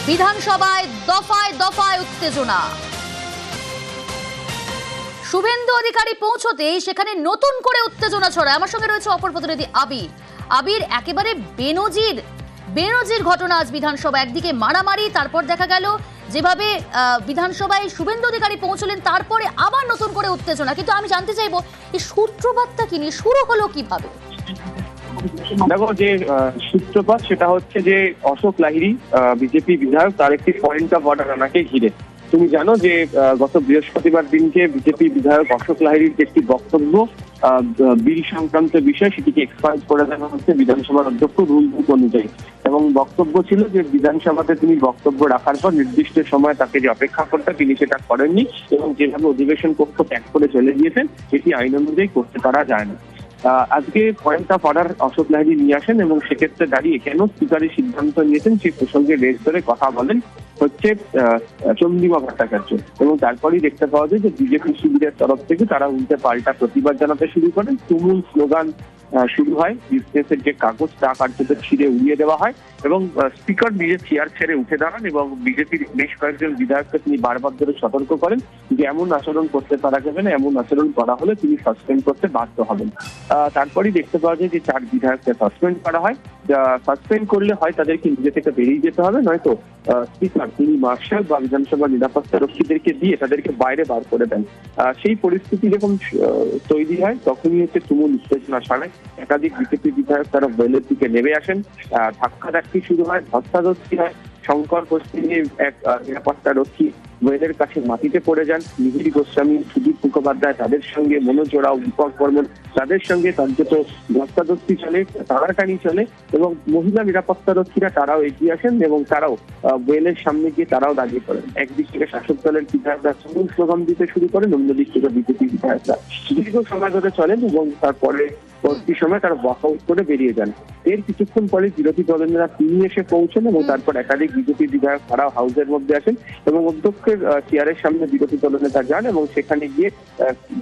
বিধানসভায় দফায় দফায় উত্তেজনা। শুভেন্দু অধিকারী পৌঁছতেই সেখানে নতুন করে উত্তেজনা ছড়ায়। আমার সঙ্গে রয়েছে অপর প্রতিনিধি আবির। আবির, একেবারে বেনজির ঘটনা আজ বিধানসভা। একদিকে মারামারি, তারপর দেখা গেল যেভাবে বিধানসভায় শুভেন্দু অধিকারী পৌঁছলেন, তারপরে আবার নতুন করে উত্তেজনা। কিন্তু আমি জানতে চাইবো এই সূত্রপাতটা কি নিয়ে শুরু হলো কিভাবে? দেখো, যে সূত্রপাত সেটা হচ্ছে যে অশোক লাহিড়ী বিজেপি বিধায়ক, তার একটি পয়েন্ট অফ অর্ডার আনাকে ঘিরে। তুমি জানো যে গত বৃহস্পতিবার দিনকে বিজেপি বিধায়ক অশোক লাহিড়ীর যে একটি বক্তব্য বিল সংক্রান্ত বিষয়, সেটিকে এক্সপায়ার করে দেওয়া হচ্ছে বিধানসভার অধ্যক্ষ রুল বুক অনুযায়ী। এবং বক্তব্য ছিল যে বিধানসভাতে তিনি বক্তব্য রাখার পর নির্দিষ্ট সময় তাকে যে অপেক্ষা করতে, তিনি সেটা করেননি এবং যেভাবে অধিবেশন কক্ষ ত্যাগ করে চলে গিয়েছেন, এটি আইন অনুযায়ী করতে পারা যায় না। আজকে point of order Ashok Lahiri নিয়ে আসেন এবং সেক্ষেত্রে দাঁড়িয়ে কেন স্পিকারের সিদ্ধান্ত নিয়েছেন সেই প্রসঙ্গে রেজ ধরে কথা বলেন হচ্ছে চন্দ্রিমা ভট্টাচার্য। এবং তারপরেই দেখতে পাওয়া যায় যে বিজেপি শিবিরের তরফ থেকে তারা উল্টে পাল্টা প্রতিবাদ জানাতে শুরু করেন। তুমুল স্লোগান শুরু হয়, বিজনেসের যে কাগজ তা কার্যত ছিঁড়ে উড়িয়ে দেওয়া হয় এবং স্পিকার নিজের চেয়ার ছেড়ে উঠে দাঁড়ান এবং বিজেপির বেশ কয়েকজন বিধায়ককে তিনি বারবার ধরে সতর্ক করেন যে এমন আচরণ করতে পারা যাবে না, এমন আচরণ করা হলে তিনি সাসপেন্ড করতে বাধ্য হবেন। তারপরেই দেখতে পাওয়া যায় যে 4 বিধায়ককে সাসপেন্ড করা হয়। সাসপেন্ড করলে হয় তাদেরকে নিজে থেকে বেরিয়ে যেতে হবে, নয়তো স্পিকার তিনি মার্শাল বা বিধানসভা নিরাপত্তা রক্ষীদেরকে দিয়ে তাদেরকে বাইরে বার করে দেন। সেই পরিস্থিতি যখন তৈরি হয় তখনই হচ্ছে তুমুল উত্তেজনা ছড়ায়। একাধিক বিজেপি বিধায়ক তারা বেলের দিকে নেমে আসেন, ধাক্কাধাক্কি শুরু হয়, ধস্তাধস্তি হয়। শঙ্কর হোস্টিংয়ে এক নিরাপত্তা রক্ষী ওয়েলের কাছে মাটিতে পড়ে যান। মিহির গোস্বামী, সুদীপ মুখোপাধ্যায় তাদের সঙ্গে, মনোজ ওরাও, দীপক বর্মন তাদের সঙ্গে কার্যত ধস্তাধস্তি চলে, টানাটানি চলে এবং মহিলা নিরাপত্তা রক্ষীরা তারাও এগিয়ে আসেন এবং তারাও ওয়েলের সামনে গিয়ে তারাও দাঁড়িয়ে পড়েন। একদিক থেকে শাসক দলের বিধায়করা তুমুল স্লোগান দিতে শুরু করেন, অন্যদিক থেকে বিজেপি বিধায়করা দীর্ঘ সময় ধরে চলেন এবং তারপরে পরবর্তী সময় তারা ওয়াকআউট করে বেরিয়ে যান। এর কিছুক্ষণ পরে বিরোধী দলেরা তিনি এসে পৌঁছেন এবং তারপর একাধিক বিজেপি বিধায়ক তারাও হাউসের মধ্যে আসেন এবং অধ্যক্ষের চেয়ারের সামনে বিরোধী দলনেতা যান এবং সেখানে গিয়ে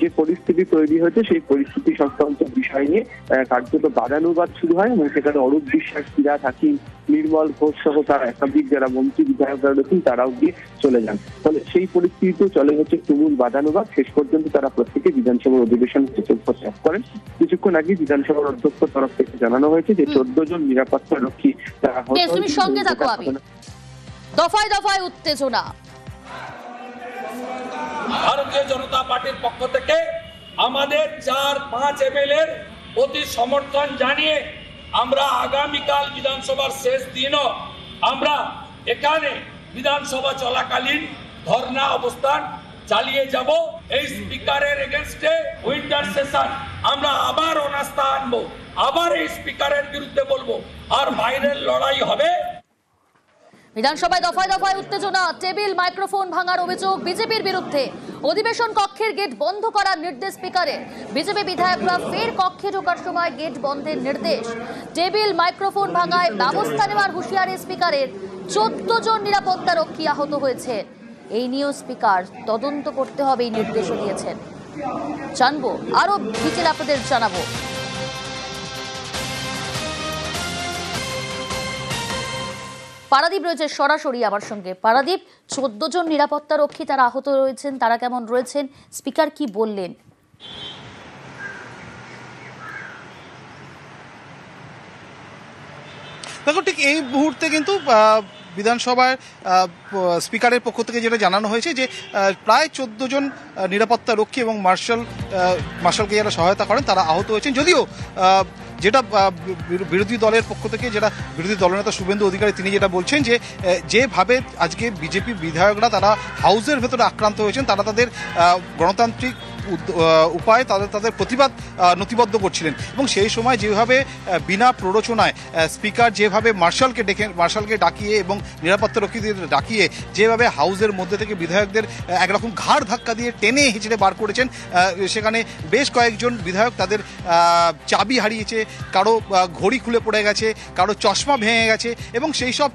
যে পরিস্থিতি তৈরি হয়েছে সেই পরিস্থিতি সংক্রান্ত বিষয় নিয়ে কার্যত বাদানুবাদ শুরু হয় এবং সেখানে অরূপ বিশ্বাস, ফিরাদ হাকিম, নির্মল ঘোষ সহ তারা একাধিক যারা মন্ত্রী বিধায়করা রয়েছেন তারাও গিয়ে চলে যান। ফলে সেই পরিস্থিতিতে চলে হচ্ছে তুমুল বাদানুবাদ। শেষ পর্যন্ত তারা প্রত্যেকে বিধানসভার অধিবেশন ত্যাগ করেন। কিছুক্ষণ আগে বিধানসভার অধ্যক্ষ তরফ থেকে জানানো হয়েছে যে 14 জন নিরাপত্তা রক্ষী তারা দফায় দফায় উত্তেজনা। ভারতীয় জনতা পার্টির পক্ষ থেকে আমাদের 4-5 এমএলএর প্রতি সমর্থন জানিয়ে আমরা আগামীকাল বিধানসভার শেষ দিনও আমরা এখানে বিধানসভা চলাকালীন ধর্ণা অবস্থান চালিয়ে যাব। এই স্পিকারের এগেনস্টে উইন্টার সেশন আমরা আবার অনাস্থা আনবো, আবার এই স্পিকারের বিরুদ্ধে বলবো, আর বাইরের লড়াই হবে। বিধানসভায় দফায় দফায় উত্তেজনা, টেবিল মাইক্রোফোন ভাঙার অভিযোগ বিজেপির বিরুদ্ধে। অধিবেশন কক্ষের গেট বন্ধ করার নির্দেশ স্পিকারের। বিজেপি বিধায়করা ফের কক্ষে ঢোকার সময় গেট বন্ধের নির্দেশ। টেবিল মাইক্রোফোন ভাঙায় ব্যবস্থা নেওয়ার হুঁশিয়ারি স্পিকারের। 14 জন নিরাপত্তা রক্ষী আহত হয়েছে। এই নিয়েও স্পিকার তদন্ত করতে হবে এই নির্দেশও দিয়েছেন। জানবো আরো ডিটেল, আপনাদের জানাবো। পারাদীপ রয়েছে সরাসরি আমার সঙ্গে। পারাদীপ, 14 জন নিরাপত্তা রক্ষী তারা আহত রয়েছেন, তারা কেমন রয়েছেন, স্পিকার কি বললেন? দেখো, ঠিক এই মুহূর্তে কিন্তু বিধানসভায় স্পিকারের পক্ষ থেকে যেটা জানানো হয়েছে যে প্রায় 14 জন নিরাপত্তা রক্ষী এবং মার্শালকে যারা সহায়তা করেন তারা আহত হয়েছেন। যদিও যেটা বিরোধী দলের পক্ষ থেকে যেটা বিরোধী দলনেতা শুভেন্দু অধিকারী তিনি যেটা বলছেন যে যেভাবে আজকে বিজেপি বিধায়করা তারা হাউসের ভেতরে আক্রান্ত হয়েছেন, তারা তাদের গণতান্ত্রিক উপায়ে তাদের প্রতিবাদ নথিবদ্ধ করছিলেন এবং সেই সময় যেভাবে বিনা প্ররোচনায় স্পিকার যেভাবে মার্শালকে ডাকিয়ে এবং নিরাপত্তা রক্ষীদের ডাকিয়ে যেভাবে হাউসের মধ্যে থেকে বিধায়কদের একরকম ঘাড় ধাক্কা দিয়ে টেনে হিঁচড়ে বার করেছেন, সেখানে বেশ কয়েকজন বিধায়ক তাদের চাবি হারিয়েছে, কারো ঘড়ি খুলে পড়ে গেছে, কারো চশমা ভেঙে গেছে এবং সেই সব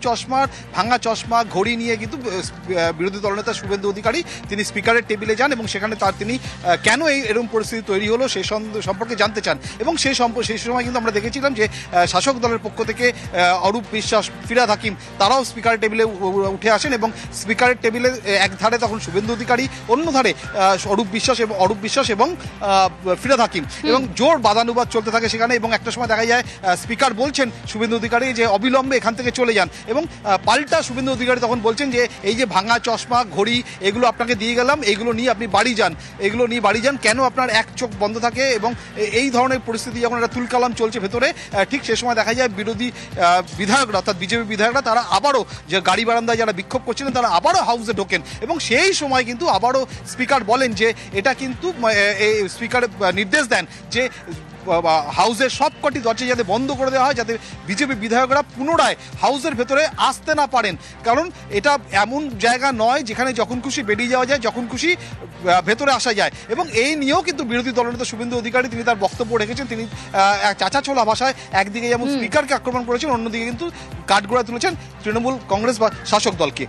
ভাঙা চশমা ঘড়ি নিয়ে কিন্তু বিরোধী দলনেতা শুভেন্দু অধিকারী তিনি স্পিকারের টেবিলে যান এবং সেখানে তিনি কেন এরকম পরিস্থিতি তৈরি হলো সে সম্পর্কে জানতে চান। এবং সেই সময় কিন্তু আমরা দেখেছিলাম যে শাসক দলের পক্ষ থেকে অরূপ বিশ্বাস, ফিরহাদ হাকিম তারাও স্পিকারের টেবিলে উঠে আসেন এবং স্পিকারের টেবিলে এক ধারে তখন শুভেন্দু অধিকারী, অন্য ধারে অরূপ বিশ্বাস এবং ফিরহাদ হাকিম, এবং জোর বাদানুবাদ চলতে থাকে সেখানে। এবং একটা সময় দেখা যায় স্পিকার বলছেন শুভেন্দু অধিকারী যে অবিলম্বে এখান থেকে চলে যান, এবং পাল্টা শুভেন্দু অধিকারী তখন বলছেন যে এই যে ভাঙা চশমা, ঘড়ি, এগুলো আপনাকে দিয়ে গেলাম, এগুলো নিয়ে আপনি বাড়ি যান, কেন আপনার এক চোখ বন্ধ থাকে। এবং এই ধরনের পরিস্থিতি যখন একটা তুলকালাম চলছে ভেতরে, ঠিক সে সময় দেখা যায় বিরোধী বিধায়করা, অর্থাৎ বিজেপি বিধায়করা, তারা আবারও যে গাড়ি বারান্দায় যারা বিক্ষোভ করছিলেন তারা আবারও হাউসে ঢোকেন। এবং সেই সময় কিন্তু আবারও স্পিকার বলেন যে এটা কিন্তু স্পিকার নির্দেশ দেন যে হাউসের সবকটি দরজা যাতে বন্ধ করে দেওয়া হয়, যাতে বিজেপি বিধায়করা পুনরায় হাউসের ভেতরে আসতে না পারেন। কারণ এটা এমন জায়গা নয় যেখানে যখন খুশি বেরিয়ে যাওয়া যায়, যখন খুশি ভেতরে আসা যায়। এবং এই নিয়েও কিন্তু বিরোধী দলনেতা শুভেন্দু অধিকারী তিনি তার বক্তব্য রেখেছেন। তিনি চাঁচাছোলা ভাষায় একদিকে যেমন স্পিকারকে আক্রমণ করেছেন, অন্যদিকে কিন্তু কাঠগড়ায় তুলেছেন তৃণমূল কংগ্রেস বা শাসক দলকে।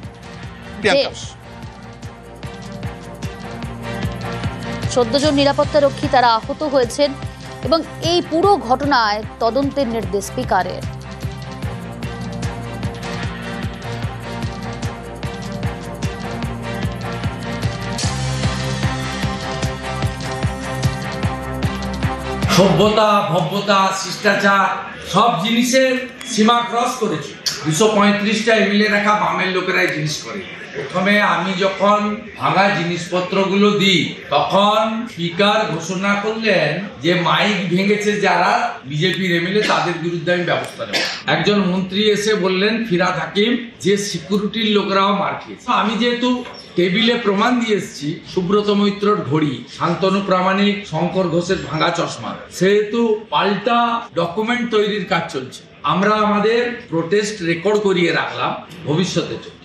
14 জন নিরাপত্তা রক্ষী তারা আহত হয়েছেন এবং এই পুরো ঘটনায় তদন্তের নির্দেশ স্পিকারের। সভ্যতা, ভব্যতা, শিষ্টাচার সব জিনিসের সীমা ক্রস করেছে। 235টা এমএলএ রাখা বামের লোকেরাই জিনিস করে। প্রথমে আমি যখন ভাঙা জিনিসপত্রগুলো দিই তখন স্পিকার ঘোষণা করলেন যে মাইক ভেঙেছে যারা বিজেপির এমএলএ তাদের বিরুদ্ধে আমি ব্যবস্থা নেব। একজন মন্ত্রী এসে বললেন ফিরহাদ হাকিম যে সিকিউরিটির লোকেরাও মার খেয়েছে। আমি যেহেতু টেবিলে প্রমাণ দিয়ে এসেছি সুব্রত মৈত্রর ঘড়ি, শান্তনু প্রামাণিক, শঙ্কর ঘোষের ভাঙা চশমা, সেহেতু পাল্টা ডকুমেন্ট তৈরির কাজ চলছে। আমরা আমাদের প্রোটেস্ট রেকর্ড করিয়ে রাখলাম ভবিষ্যতের জন্য।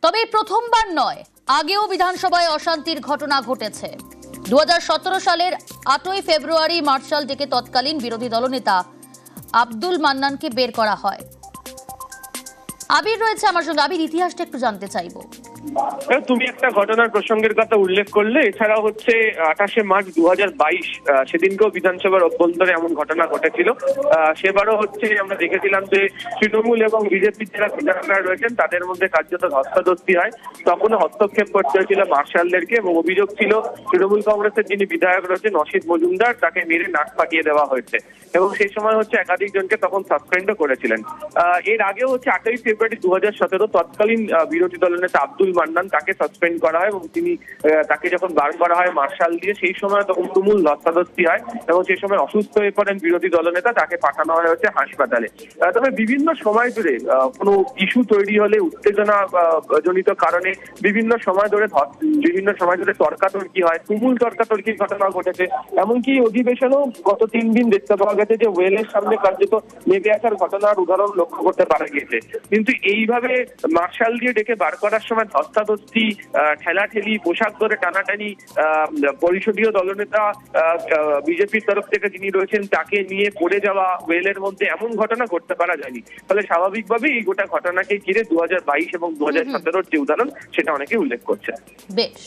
তবে প্রথমবার নয়, আগেও বিধানসভায় অশান্তির ঘটনা ঘটেছে। 2017 সালের 8ই ফেব্রুয়ারি মার্শাল ডেকে তৎকালীন বিরোধী দলনেতা আব্দুল মান্নানকে বের করা হয়। আবির রয়েছে আমার সঙ্গে। আবির, ইতিহাসটা একটু জানতে চাইবো। তুমি একটা ঘটনার প্রসঙ্গের কথা উল্লেখ করলে, এছাড়া হচ্ছে 28শে মার্চ 2022 সেদিনকেও বিধানসভার অভ্যন্তরে এমন ঘটনা ঘটেছিল। সেবারও হচ্ছে আমরা দেখেছিলাম যে তৃণমূল এবং বিজেপির যারা বিধায়করা রয়েছেন তাদের মধ্যে কার্যত ধস্তাধস্তি হয়। তখনও হস্তক্ষেপ করতে হয়েছিল মার্শালদেরকে, এবং অভিযোগ ছিল তৃণমূল কংগ্রেসের যিনি বিধায়ক রয়েছেন অসিত মজুমদার, তাকে মেরে নাক ফাটিয়ে দেওয়া হয়েছে। এবং সেই সময় হচ্ছে একাধিক জনকে তখন সাসপেন্ডও করেছিলেন। এর আগেও হচ্ছে 8ই ফেব্রুয়ারি 2017 তৎকালীন বিরোধী দলনেতা আব্দুল মান্নান তাকে সাসপেন্ড করা হয়, এবং তাকে যখন বার করা হয় মার্শাল দিয়ে, সেই সময় তখন তুমুল ধস্তাধস্তি হয় এবং সেই সময় অসুস্থ হয়ে পড়েন বিরোধী দলনেতা, তাকে পাঠানো হয় হচ্ছে হাসপাতালে। তবে বিভিন্ন সময় ধরে কোনো ইস্যু তৈরি হলে উত্তেজনা জনিত কারণে বিভিন্ন সময় ধরে তর্কাতর্কি হয়, তুমুল তর্কাতর্কির ঘটনা ঘটেছে। এমনকি অধিবেশনেও গত 3 দিন দেখতে পাওয়া গেছে যে ওয়েলের সামনে কার্যত নেমে আসার ঘটনার উদাহরণ লক্ষ্য করতে পারা গেছে। কিন্তু এইভাবে মার্শাল দিয়ে ডেকে বার করার সময় ধস্তাধস্তি, ঠেলাঠেলি, পোশাক ধরে টানাটানি, পরিষদীয় দলনেতা বিজেপির তরফ থেকে যিনি রয়েছেন তাকে নিয়ে পড়ে যাওয়া ওয়েলের মধ্যে, এমন ঘটনা ঘটতে পারা যায়নি। ফলে স্বাভাবিকভাবেই এই গোটা ঘটনাকে ঘিরে 2022 এবং 2017 যে উদাহরণ সেটা অনেকে উল্লেখ করছে। বেশ।